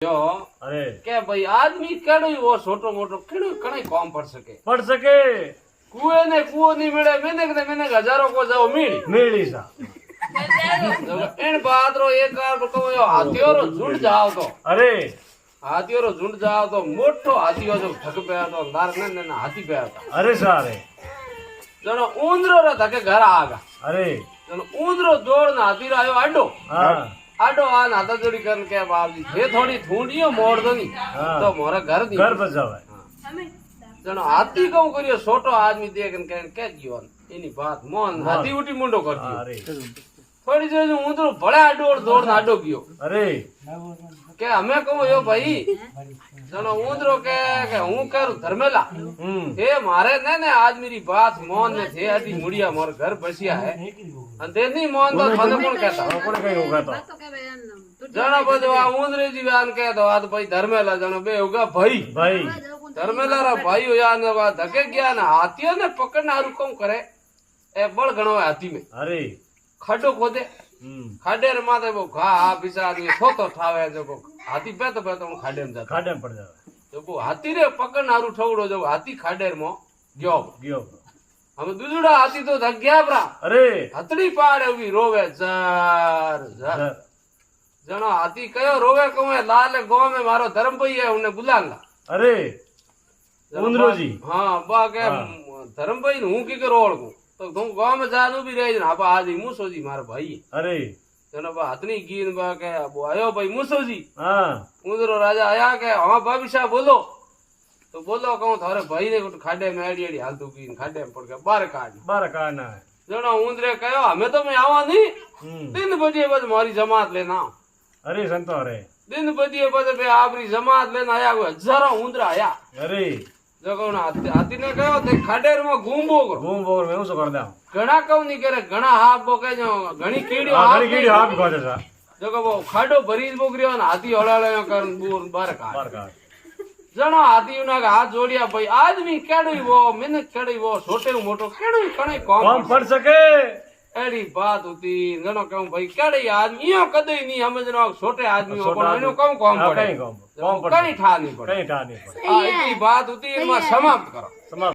जो अरे के भाई आदमी केड़ो वो छोटो मोटो केड़ो कणे काम पड़ सके कुएं ने कुओं नहीं मिले मैंने हजारों को जाओ मेली सा इन बात रो एक बार को यो हाथियों रो झुंड जाओ तो अरे हाथियों रो झुंड जाओ तो मोटो हाथियों जो थक पे तो अंधार ने हाथी पे आता अरे सारे जनो ऊंदरो रो धके घर आगा अरे जनो ऊंदरो दौड़ ना हाथी आयो आडो हाँ आडो आ नाता जोड़ी करन के बाबजी थे थोड़ी थूंडियो मोड़ दो नी हाँ। तो मोरा घर दी घर बचावे जनो हाथी कहूं करियो छोटो आदमी देखन के जीवन एनी बात मोहन हाथी उठी मुंडो कर दियो अरे थोड़ी देर में ऊंदरो बड़ा आडो दौड़ ना आडो गयो अरे के हमें कहूं यो भाई जनो ऊंदरो के हूं कर धर्मेला हे मारे ने आज मेरी बात मोहन ने थे आदि मुड़िया मोर घर बसिया है अंधेनी मोहन तो थाने कौन कहता कोने कहीं होगा तो जनो बजवा ऊंदरे जी बयान कह दो आज भाई धर्मेला जनो बे होगा भाई भाई धर्मेला रा भाई हो या ने बात धके गया ना हाथियों ने पकड़ना हारू कौन करे ए बड़ गणो है हाथी में अरे खड्डो खोदे खाडे रे माथे वो घा बिसा आदमी थोतो ठावे जो हाथी पे तो खाडे में जाता खाडे में पड़ जावे जो को हाथी रे पकड़ना हारू ठवड़ो जो हाथी खाडे में गयो गयो हम दूजड़ा हाथी तो धक गया बरा अरे हथड़ी पाड़े उभी रोवे जर जर जनो हाथी कयो रोवे कहूं लाल गांव में मारो धर्म भाई है उन्हें बुलाला अरे ऊंदरो जी हाँ बा के धर्म भाई हूं की के रोड़ को तो तुम गांव में जानो भी रहे ना बा आज मूसो जी मारो भाई अरे जनो बा हथनी गीन बा के वो आयो भाई मूसो जी हाँ ऊंदरो राजा आया के हाँ बादशाह बोलो तो बोलो कहूं थारे भाई ने कुछ खाडे में एड़ी एड़ी हालतू की खाडे में पड़ गया बाहर काटना है जनो ऊंदरे कहो हमें तो मैं आवा नहीं 3 बजे बस मारी जमात लेना अरे संतो अरे 3 बजे बस बे आपरी जमात लेना आया कोई हजारों ऊंदरा आया अरे जो कहूं हाथी ने कहो ते खाडेर में घूमबो घूम बोर में उसे कर दाऊं घणा कहूं नहीं करे घणा हाथ बोके जो घणी कीड़ियो घड़ी कीड़ी हाथ खोजे सा जो को वो खाडो भरी बोकरियो ने हाथी हड़ाळे कर बूर बाहर बाहर काट काट जनो हाथी उना का हाथ जोड़िया भाई आदमी केड़ो वो मिन केड़ी वो छोटे मोटो केड़ो कणे कौन पढ़ सके एड़ी बात होती जनो कहूं भाई केड़े आदमी यो कदे नहीं हम जनो छोटे आदमी को इनो कहूं काम पड़े कहीं कौन कहीं ठा नहीं पड़े कहीं ठा नहीं पड़े हां इतनी बात होती है समाप्त करो समाप्त